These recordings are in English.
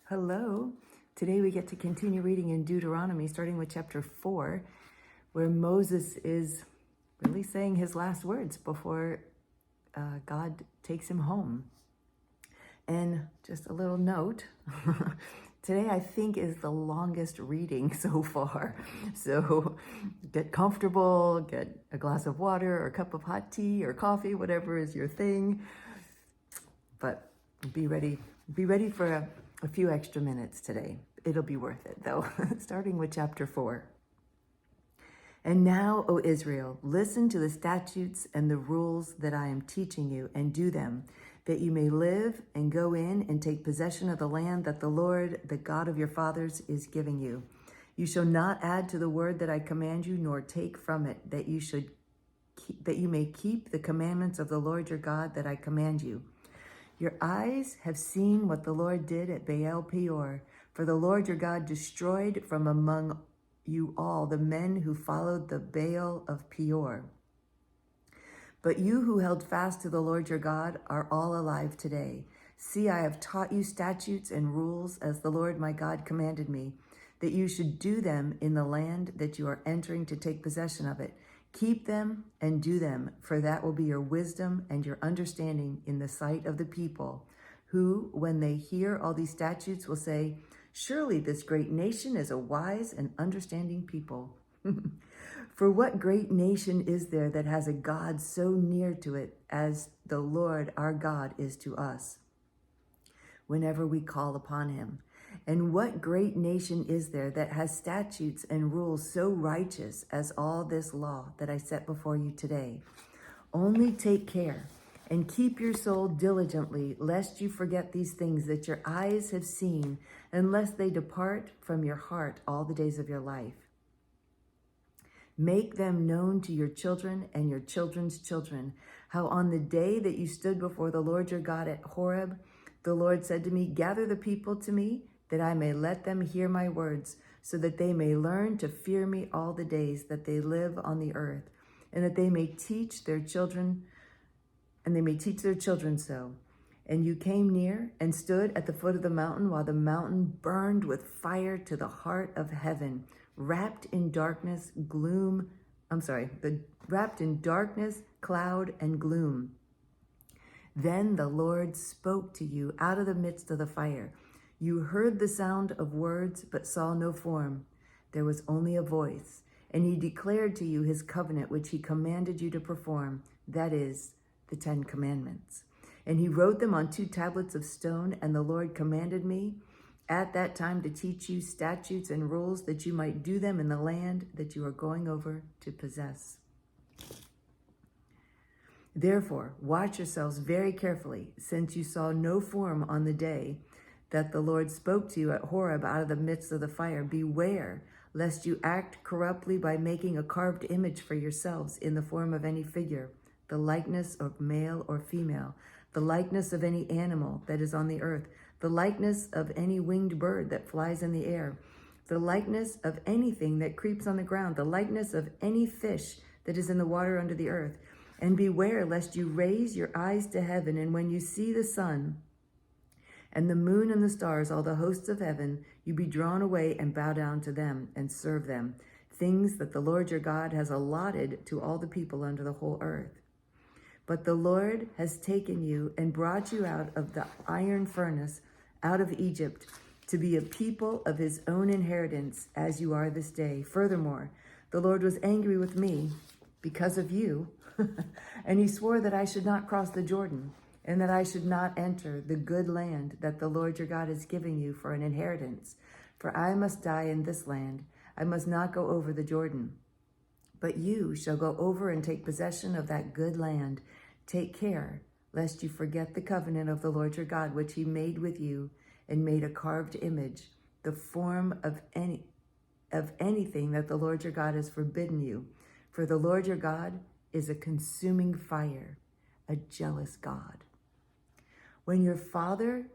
Hello. Today we get to continue reading in Deuteronomy, starting with chapter 4, where Moses is really saying his last words before God takes him home. And just a little note, today I think is the longest reading so far. So get comfortable, get a glass of water or a cup of hot tea or coffee, whatever is your thing. But be ready for a few extra minutes today. It'll be worth it though. Starting with chapter 4. And now, O Israel, listen to the statutes and the rules that I am teaching you, and do them, that you may live and go in and take possession of the land that the Lord, the God of your fathers, is giving you. You shall not add to the word that I command you, nor take from it, that you may keep the commandments of the Lord your God that I command you. Your eyes have seen what the Lord did at Baal Peor, for the Lord your God destroyed from among you all the men who followed the Baal of Peor. But you who held fast to the Lord your God are all alive today. See, I have taught you statutes and rules as the Lord my God commanded me, that you should do them in the land that you are entering to take possession of it. Keep them and do them, for that will be your wisdom and your understanding in the sight of the people, who, when they hear all these statutes, will say, surely this great nation is a wise and understanding people. For what great nation is there that has a God so near to it as the Lord our God is to us, whenever we call upon him? And what great nation is there that has statutes and rules so righteous as all this law that I set before you today? Only take care and keep your soul diligently, lest you forget these things that your eyes have seen, unless they depart from your heart all the days of your life. Make them known to your children and your children's children, how on the day that you stood before the Lord your God at Horeb, the Lord said to me, gather the people to me, that I may let them hear my words, so that they may learn to fear me all the days that they live on the earth, and that they may teach their children, so. And you came near and stood at the foot of the mountain, while the mountain burned with fire to the heart of heaven, wrapped in darkness, cloud, and gloom. Then the Lord spoke to you out of the midst of the fire. You heard the sound of words, but saw no form. There was only a voice. And he declared to you his covenant, which he commanded you to perform, that is, the 10 Commandments. And he wrote them on 2 tablets of stone, and the Lord commanded me at that time to teach you statutes and rules, that you might do them in the land that you are going over to possess. Therefore, watch yourselves very carefully, since you saw no form on the day that the Lord spoke to you at Horeb out of the midst of the fire. Beware, lest you act corruptly by making a carved image for yourselves in the form of any figure, the likeness of male or female, the likeness of any animal that is on the earth, the likeness of any winged bird that flies in the air, the likeness of anything that creeps on the ground, the likeness of any fish that is in the water under the earth. And beware lest you raise your eyes to heaven, and when you see the sun and the moon and the stars, all the hosts of heaven, you be drawn away and bow down to them and serve them, things that the Lord your God has allotted to all the people under the whole earth. But the Lord has taken you and brought you out of the iron furnace, out of Egypt, to be a people of his own inheritance, as you are this day. Furthermore, the Lord was angry with me because of you, and he swore that I should not cross the Jordan, and that I should not enter the good land that the Lord your God is giving you for an inheritance. For I must die in this land. I must not go over the Jordan. But you shall go over and take possession of that good land. Take care, lest you forget the covenant of the Lord your God, which he made with you, and made a carved image, the form of anything that the Lord your God has forbidden you. For the Lord your God is a consuming fire, a jealous God. When you father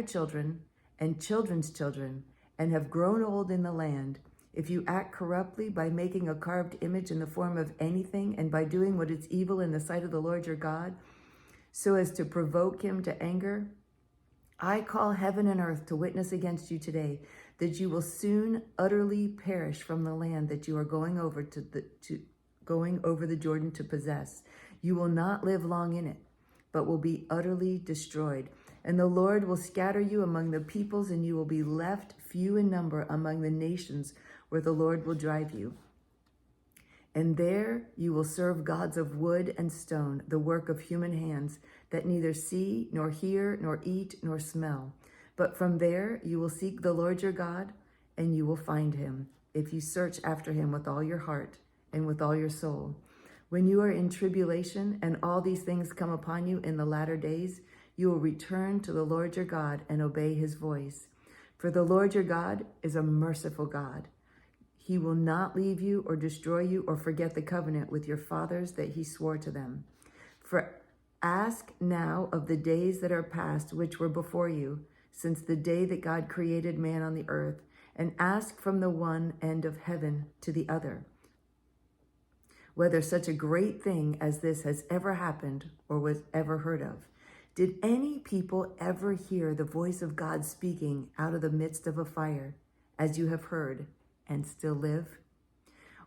children and children's children, and have grown old in the land, if you act corruptly by making a carved image in the form of anything, and by doing what is evil in the sight of the Lord your God, so as to provoke him to anger, I call heaven and earth to witness against you today that you will soon utterly perish from the land that you are going over the Jordan to possess. You will not live long in it, but will be utterly destroyed. And the Lord will scatter you among the peoples, and you will be left few in number among the nations where the Lord will drive you. And there you will serve gods of wood and stone, the work of human hands, that neither see, nor hear, nor eat, nor smell. But from there you will seek the Lord your God, and you will find him, if you search after him with all your heart and with all your soul. When you are in tribulation, and all these things come upon you in the latter days, you will return to the Lord your God and obey his voice. For the Lord your God is a merciful God. He will not leave you or destroy you or forget the covenant with your fathers that he swore to them. For ask now of the days that are past, which were before you, since the day that God created man on the earth, and ask from the one end of heaven to the other, whether such a great thing as this has ever happened or was ever heard of. Did any people ever hear the voice of God speaking out of the midst of a fire, as you have heard, and still live?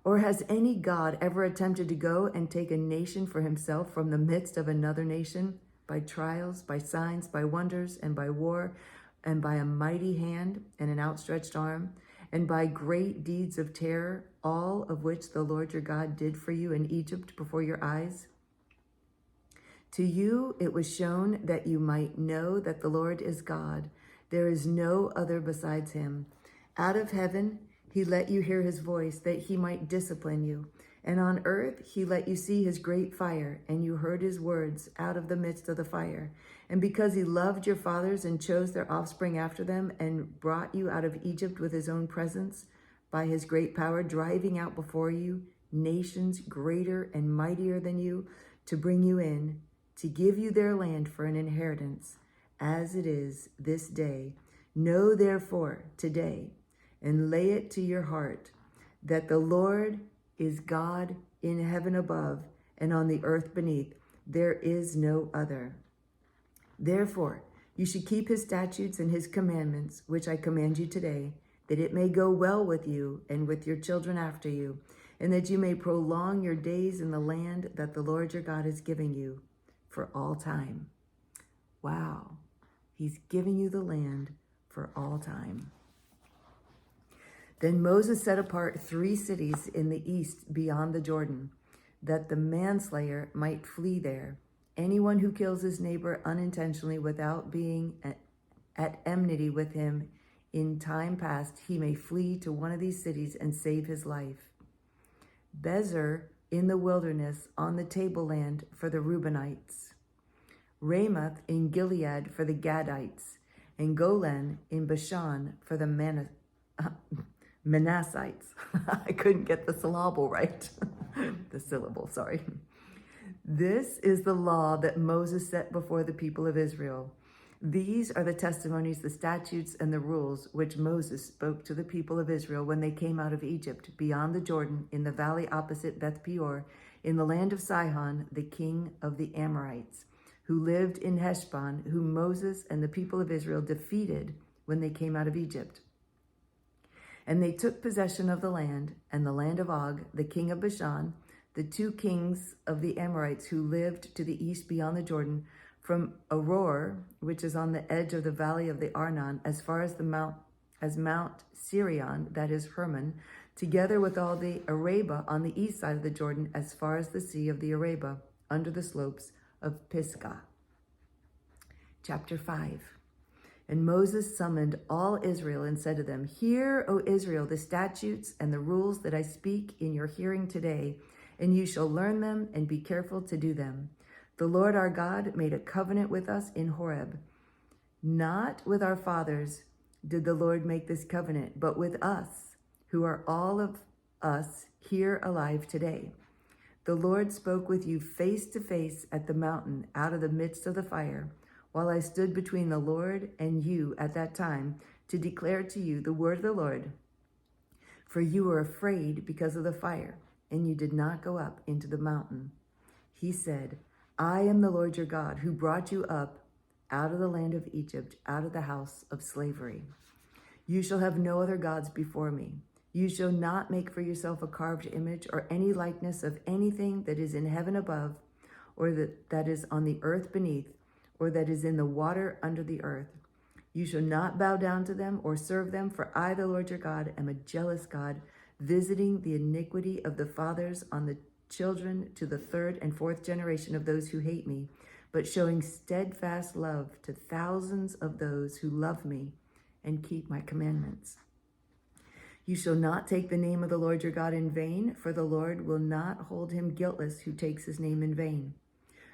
Or has any God ever attempted to go and take a nation for himself from the midst of another nation, by trials, by signs, by wonders, and by war, and by a mighty hand and an outstretched arm, and by great deeds of terror, all of which the Lord your God did for you in Egypt before your eyes? To you it was shown that you might know that the Lord is God. There is no other besides him. Out of heaven he let you hear his voice, that he might discipline you. And on earth he let you see his great fire, and you heard his words out of the midst of the fire. And because he loved your fathers and chose their offspring after them, and brought you out of Egypt with his own presence, by his great power, driving out before you nations greater and mightier than you, to bring you in, to give you their land for an inheritance, as it is this day. Know therefore today, and lay it to your heart, that the Lord is God in heaven above and on the earth beneath. There is no other. Therefore, you should keep his statutes and his commandments, which I command you today, that it may go well with you and with your children after you, and that you may prolong your days in the land that the Lord your God is giving you for all time. Wow. He's giving you the land for all time. Then Moses set apart 3 cities in the east beyond the Jordan, that the manslayer might flee there. Anyone who kills his neighbor unintentionally without being at enmity with him in time past, he may flee to one of these cities and save his life. Bezer in the wilderness on the tableland for the Reubenites. Ramoth in Gilead for the Gadites, and Golan in Bashan for the Manassites. I couldn't get the syllable right. The syllable, sorry. This is the law that Moses set before the people of Israel. These are the testimonies, the statutes, and the rules which Moses spoke to the people of Israel when they came out of Egypt, beyond the Jordan, in the valley opposite Beth Peor, in the land of Sihon, the king of the Amorites, who lived in Heshbon, whom Moses and the people of Israel defeated when they came out of Egypt. And they took possession of the land, and the land of Og, the king of Bashan, the 2 kings of the Amorites who lived to the east beyond the Jordan, from Aror, which is on the edge of the valley of the Arnon, as far as Mount Sirion, that is Hermon, together with all the Arabah on the east side of the Jordan, as far as the sea of the Arabah, under the slopes of Pisgah. Chapter 5. And Moses summoned all Israel and said to them, Hear, O Israel, the statutes and the rules that I speak in your hearing today, and you shall learn them and be careful to do them. The Lord our God made a covenant with us in Horeb. Not with our fathers did the Lord make this covenant, but with us, who are all of us here alive today. The Lord spoke with you face to face at the mountain out of the midst of the fire, while I stood between the Lord and you at that time to declare to you the word of the Lord. For you were afraid because of the fire, and you did not go up into the mountain. He said, I am the Lord your God, who brought you up out of the land of Egypt, out of the house of slavery. You shall have no other gods before me. You shall not make for yourself a carved image or any likeness of anything that is in heaven above, or that is on the earth beneath, or that is in the water under the earth. You shall not bow down to them or serve them, for I, the Lord your God, am a jealous God, visiting the iniquity of the fathers on the children to the third and fourth generation of those who hate me, but showing steadfast love to thousands of those who love me and keep my commandments. You shall not take the name of the Lord your God in vain, for the Lord will not hold him guiltless who takes his name in vain.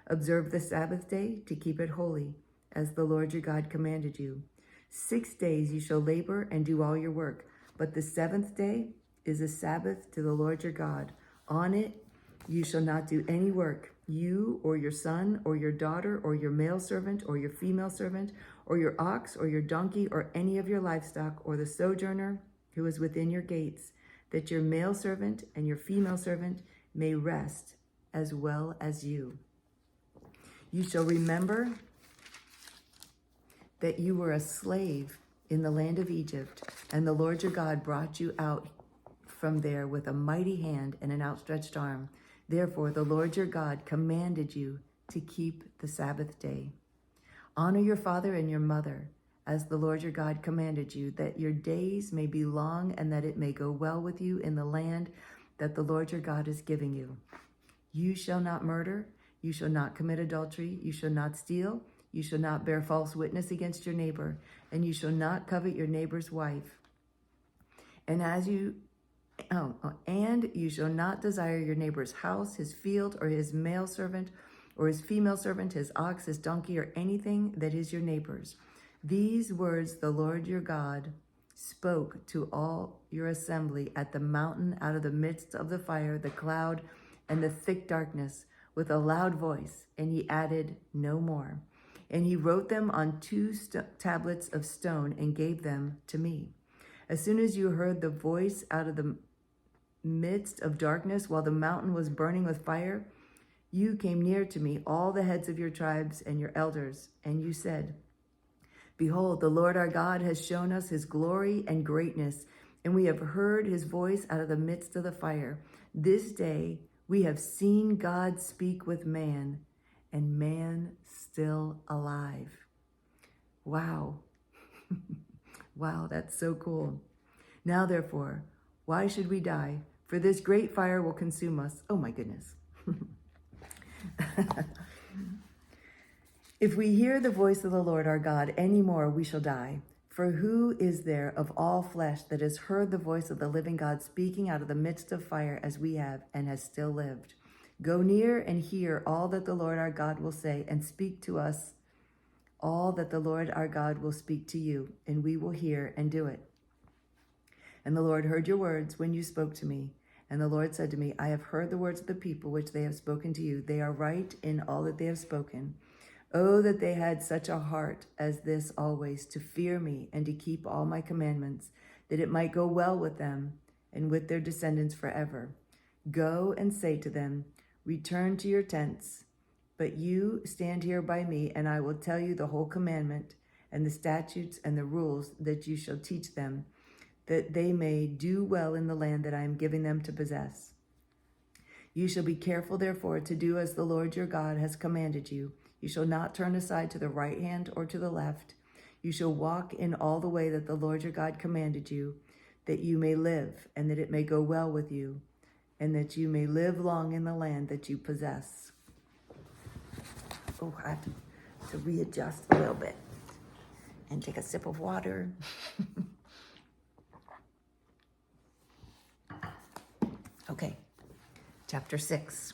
Observe the Sabbath day to keep it holy, as the Lord your God commanded you. 6 days you shall labor and do all your work, but the seventh day is a Sabbath to the Lord your God. On it you shall not do any work, you or your son or your daughter or your male servant or your female servant or your ox or your donkey or any of your livestock or the sojourner who is within your gates, that your male servant and your female servant may rest as well as you. You shall remember that you were a slave in the land of Egypt, and the Lord your God brought you out from there with a mighty hand and an outstretched arm. Therefore, the Lord your God commanded you to keep the Sabbath day. Honor your father and your mother, as the Lord your God commanded you, that your days may be long and that it may go well with you in the land that the Lord your God is giving you. You shall not murder, you shall not commit adultery, you shall not steal, you shall not bear false witness against your neighbor, and you shall not covet your neighbor's wife. And you shall not desire your neighbor's house, his field, or his male servant, or his female servant, his ox, his donkey, or anything that is your neighbor's. These words the Lord your God spoke to all your assembly at the mountain out of the midst of the fire, the cloud, and the thick darkness with a loud voice, and he added no more. And he wrote them on 2 tablets of stone and gave them to me. As soon as you heard the voice out of the midst of darkness while the mountain was burning with fire, you came near to me, all the heads of your tribes and your elders, and you said, Behold, the Lord our God has shown us his glory and greatness, and we have heard his voice out of the midst of the fire. This day we have seen God speak with man, and man still alive. Wow. Wow, that's so cool. Now, therefore, why should we die? For this great fire will consume us. Oh my goodness. If we hear the voice of the Lord our God any more, we shall die. For who is there of all flesh that has heard the voice of the living God speaking out of the midst of fire as we have, and has still lived? Go near and hear all that the Lord our God will say, and speak to us all that the Lord our God will speak to you, and we will hear and do it. And the Lord heard your words when you spoke to me. And the Lord said to me, I have heard the words of the people which they have spoken to you. They are right in all that they have spoken. Oh, that they had such a heart as this always, to fear me and to keep all my commandments, that it might go well with them and with their descendants forever. Go and say to them, return to your tents, but you stand here by me, and I will tell you the whole commandment and the statutes and the rules that you shall teach them, that they may do well in the land that I am giving them to possess. You shall be careful, therefore, to do as the Lord your God has commanded you. You shall not turn aside to the right hand or to the left. You shall walk in all the way that the Lord your God commanded you, that you may live, and that it may go well with you, and that you may live long in the land that you possess. Oh, I have to readjust a little bit and take a sip of water. Okay, chapter 6.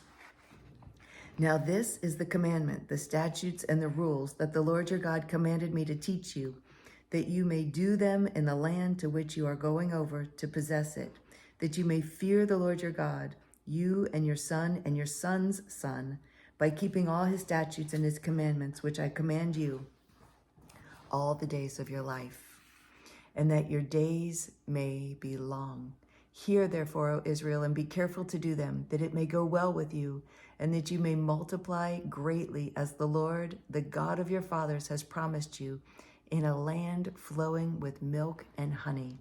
Now this is the commandment, the statutes and the rules that the Lord your God commanded me to teach you, that you may do them in the land to which you are going over to possess it, that you may fear the Lord your God, you and your son and your son's son, by keeping all his statutes and his commandments, which I command you, all the days of your life, and that your days may be long. Hear therefore, O Israel, and be careful to do them, that it may go well with you, and that you may multiply greatly, as the Lord, the God of your fathers, has promised you, in a land flowing with milk and honey.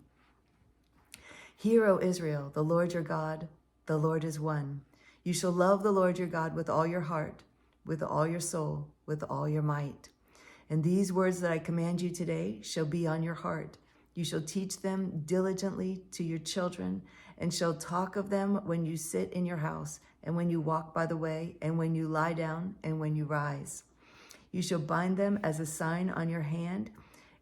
Hear, O Israel, the Lord your God, the Lord is one. You shall love the Lord your God with all your heart, with all your soul, with all your might. And these words that I command you today shall be on your heart. You shall teach them diligently to your children, and shall talk of them when you sit in your house, and when you walk by the way, and when you lie down, and when you rise. You shall bind them as a sign on your hand,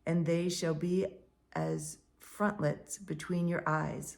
and they shall be as frontlets between your eyes.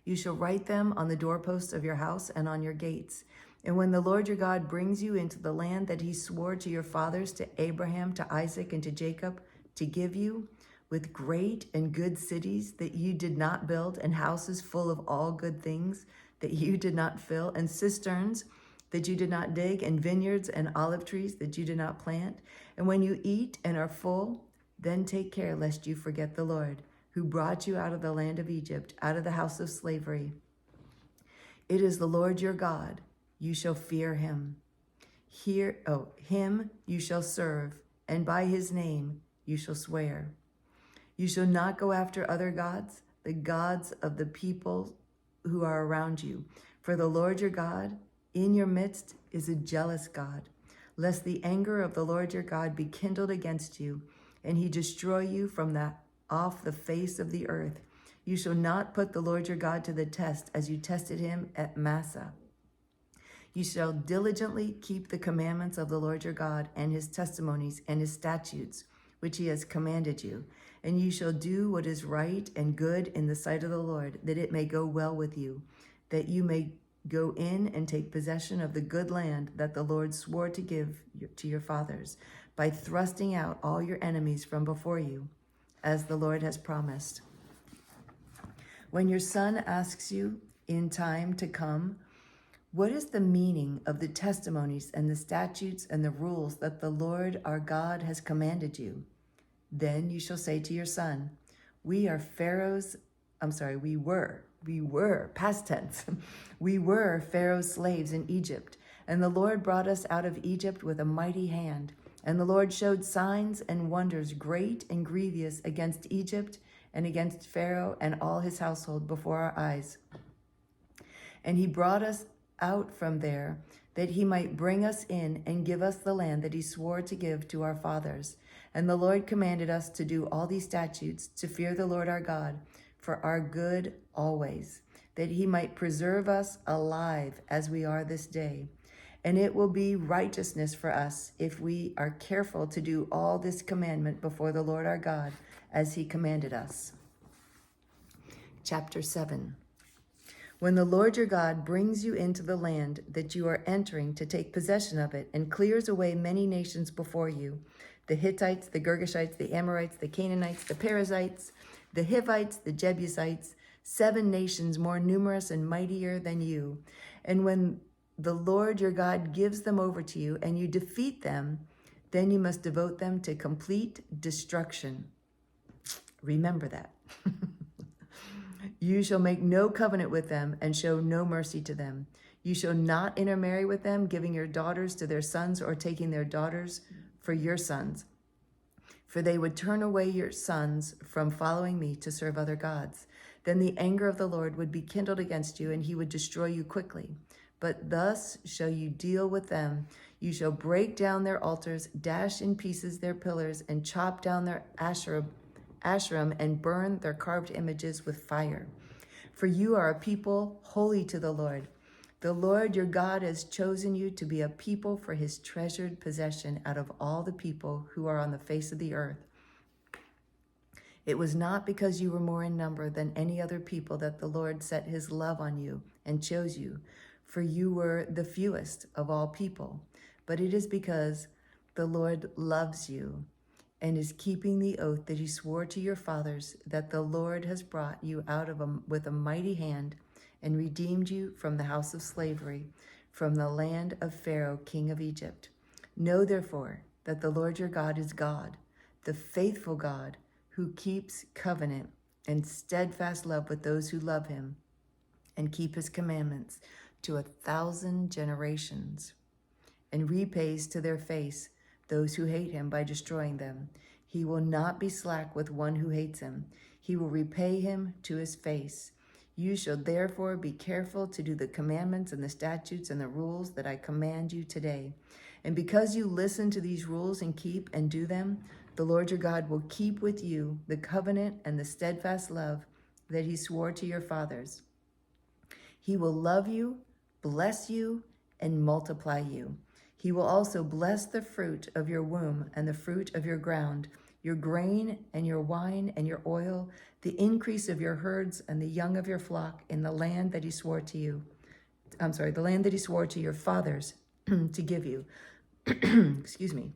You shall write them on the doorposts of your house and on your gates. And when the Lord your God brings you into the land that he swore to your fathers, to Abraham, to Isaac, and to Jacob, to give you, with great and good cities that you did not build, and houses full of all good things that you did not fill, and cisterns that you did not dig, and vineyards and olive trees that you did not plant. And when you eat and are full, then take care lest you forget the Lord, who brought you out of the land of Egypt, out of the house of slavery. It is the Lord your God. You shall fear him. Him you shall serve, and by his name you shall swear. You shall not go after other gods, the gods of the people who are around you. For the Lord your God in your midst is a jealous God, lest the anger of the Lord your God be kindled against you, and he destroy you from off the face of the earth. You shall not put the Lord your God to the test, as you tested him at Massah. You shall diligently keep the commandments of the Lord your God, and his testimonies and his statutes, which he has commanded you. And you shall do what is right and good in the sight of the Lord, that it may go well with you, that you may go in and take possession of the good land that the Lord swore to give to your fathers, by thrusting out all your enemies from before you, as the Lord has promised. When your son asks you in time to come, what is the meaning of the testimonies and the statutes and the rules that the Lord our God has commanded you? Then you shall say to your son, we were, past tense, we were Pharaoh's slaves in Egypt, and the Lord brought us out of Egypt with a mighty hand. And the Lord showed signs and wonders great and grievous against Egypt and against Pharaoh and all his household before our eyes. And he brought us out from there, that he might bring us in and give us the land that he swore to give to our fathers. And the Lord commanded us to do all these statutes, to fear the Lord our God, for our good always, that he might preserve us alive as we are this day. And it will be righteousness for us if we are careful to do all this commandment before the Lord our God, as he commanded us. Chapter 7. When the Lord your God brings you into the land that you are entering to take possession of it, and clears away many nations before you, the Hittites, the Girgashites, the Amorites, the Canaanites, the Perizzites, the Hivites, the Jebusites, 7 nations more numerous and mightier than you. And when the Lord your God gives them over to you, and you defeat them, then you must devote them to complete destruction. Remember that. You shall make no covenant with them, and show no mercy to them. You shall not intermarry with them, giving your daughters to their sons, or taking their daughters for your sons. For they would turn away your sons from following me to serve other gods. Then the anger of the Lord would be kindled against you, and he would destroy you quickly. But thus shall you deal with them. You shall break down their altars, dash in pieces their pillars, and chop down their Asherim, and burn their carved images with fire. For you are a people holy to the Lord. The Lord your God has chosen you to be a people for his treasured possession out of all the people who are on the face of the earth. It was not because you were more in number than any other people that the Lord set his love on you and chose you, for you were the fewest of all people. But it is because the Lord loves you and is keeping the oath that he swore to your fathers, that the Lord has brought you out with a mighty hand and redeemed you from the house of slavery, from the land of Pharaoh, king of Egypt. Know therefore that the Lord your God is God, the faithful God, who keeps covenant and steadfast love with those who love him and keep his commandments to 1,000 generations, and repays to their face those who hate him by destroying them. He will not be slack with one who hates him. He will repay him to his face. You shall therefore be careful to do the commandments and the statutes and the rules that I command you today. And because you listen to these rules and keep and do them, the Lord your God will keep with you the covenant and the steadfast love that he swore to your fathers. He will love you, bless you, and multiply you. He will also bless the fruit of your womb and the fruit of your ground, your grain and your wine and your oil, the increase of your herds and the young of your flock in the land that he swore to you. The land that he swore to your fathers to give you. Excuse me.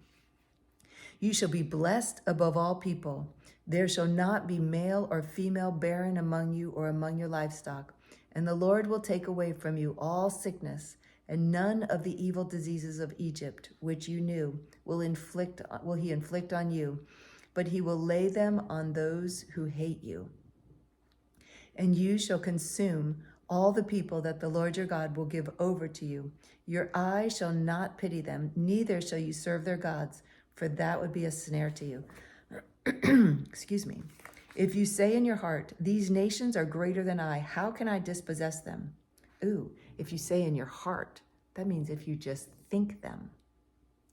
You shall be blessed above all people. There shall not be male or female barren among you or among your livestock. And the Lord will take away from you all sickness, and none of the evil diseases of Egypt, which you knew, will he inflict on you, but he will lay them on those who hate you. And you shall consume all the people that the Lord your God will give over to you. Your eye shall not pity them, neither shall you serve their gods, for that would be a snare to you. Excuse me. If you say in your heart, these nations are greater than I, how can I dispossess them? Ooh, if you say in your heart, that means if you just think them.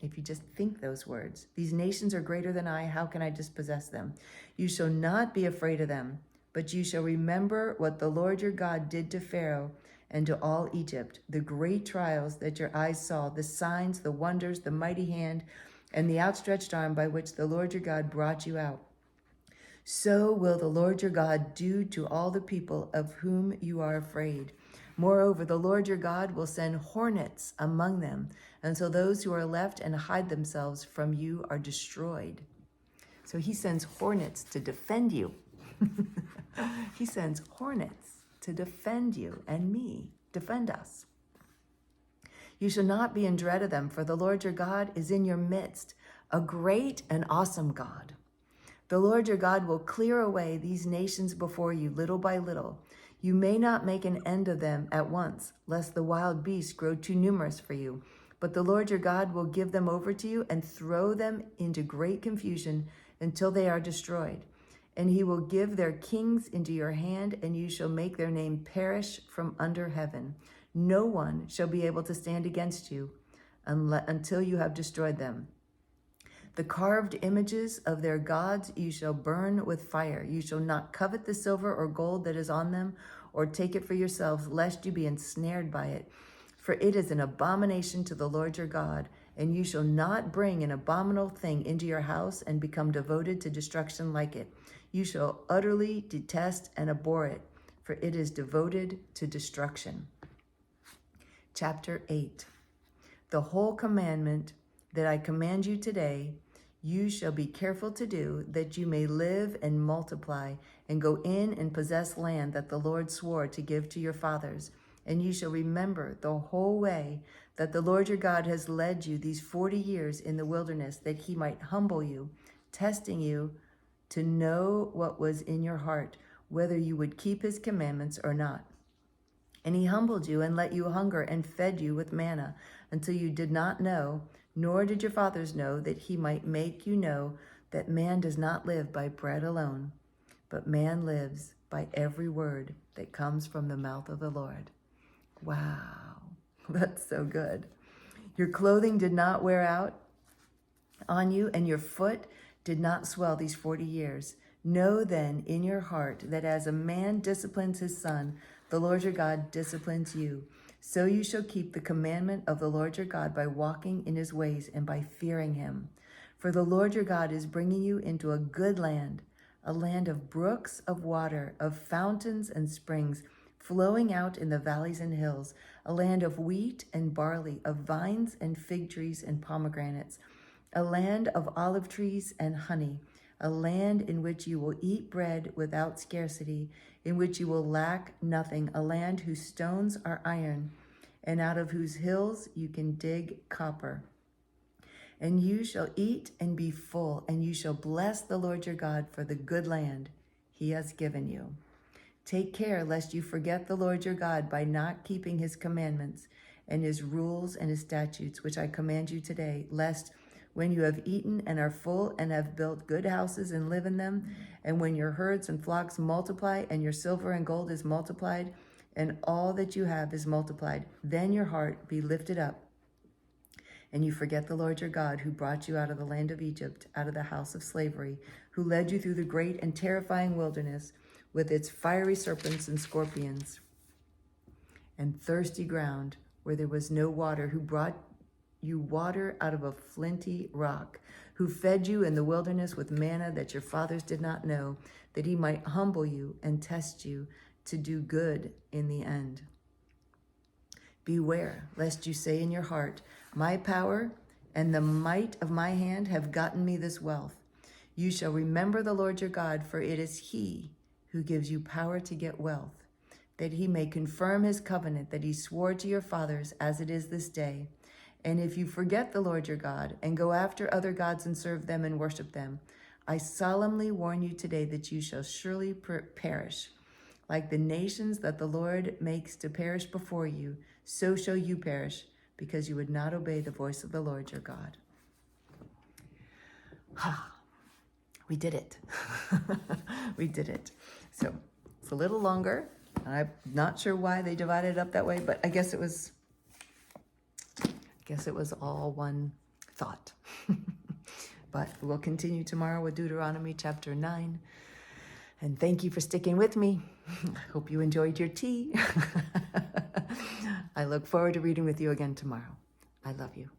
If you just think those words, these nations are greater than I, how can I dispossess them? You shall not be afraid of them, but you shall remember what the Lord your God did to Pharaoh and to all Egypt, the great trials that your eyes saw, the signs, the wonders, the mighty hand, and the outstretched arm by which the Lord your God brought you out. So will the Lord your God do to all the people of whom you are afraid. Moreover, the Lord your God will send hornets among them, until those who are left and hide themselves from you are destroyed. So he sends hornets to defend you. He sends hornets to defend you and me, defend us. You shall not be in dread of them, for the Lord your God is in your midst, a great and awesome God. The Lord your God will clear away these nations before you little by little. You may not make an end of them at once, lest the wild beasts grow too numerous for you. But the Lord your God will give them over to you and throw them into great confusion until they are destroyed. And he will give their kings into your hand, and you shall make their name perish from under heaven. No one shall be able to stand against you until you have destroyed them. The carved images of their gods you shall burn with fire. You shall not covet the silver or gold that is on them, or take it for yourselves, lest you be ensnared by it. For it is an abomination to the Lord your God, and you shall not bring an abominable thing into your house and become devoted to destruction like it. You shall utterly detest and abhor it, for it is devoted to destruction. Chapter 8. The whole commandment that I command you today, you shall be careful to do, that you may live and multiply, and go in and possess land that the Lord swore to give to your fathers. And you shall remember the whole way that the Lord your God has led you these 40 years in the wilderness, that he might humble you, testing you to know what was in your heart, whether you would keep his commandments or not. And he humbled you and let you hunger and fed you with manna until you did not know, nor did your fathers know, that he might make you know that man does not live by bread alone, but man lives by every word that comes from the mouth of the Lord. Wow, that's so good. Your clothing did not wear out on you, and your foot did not swell these 40 years. Know then in your heart that as a man disciplines his son, the Lord your God disciplines you. So you shall keep the commandment of the Lord your God by walking in his ways and by fearing him. For the Lord your God is bringing you into a good land, a land of brooks of water, of fountains and springs, flowing out in the valleys and hills, a land of wheat and barley, of vines and fig trees and pomegranates, a land of olive trees and honey, a land in which you will eat bread without scarcity, in which you will lack nothing, a land whose stones are iron, and out of whose hills you can dig copper. And you shall eat and be full, and you shall bless the Lord your God for the good land he has given you. Take care lest you forget the Lord your God by not keeping his commandments and his rules and his statutes, which I command you today, lest when you have eaten and are full and have built good houses and live in them, and when your herds and flocks multiply and your silver and gold is multiplied and all that you have is multiplied, then your heart be lifted up and you forget the Lord your God, who brought you out of the land of Egypt, out of the house of slavery, who led you through the great and terrifying wilderness with its fiery serpents and scorpions and thirsty ground where there was no water, who brought you water out of a flinty rock, who fed you in the wilderness with manna that your fathers did not know, that he might humble you and test you to do good in the end. Beware, lest you say in your heart, my power and the might of my hand have gotten me this wealth. You shall remember the Lord your God, for it is he who gives you power to get wealth, that he may confirm his covenant that he swore to your fathers as it is this day. And if you forget the Lord your God and go after other gods and serve them and worship them, I solemnly warn you today that you shall surely perish. Like the nations that the Lord makes to perish before you, so shall you perish, because you would not obey the voice of the Lord your God. We did it. We did it. So it's a little longer. I'm not sure why they divided it up that way, but I guess it was all one thought. But we'll continue tomorrow with Deuteronomy chapter 9. And thank you for sticking with me. I hope you enjoyed your tea. I look forward to reading with you again tomorrow. I love you.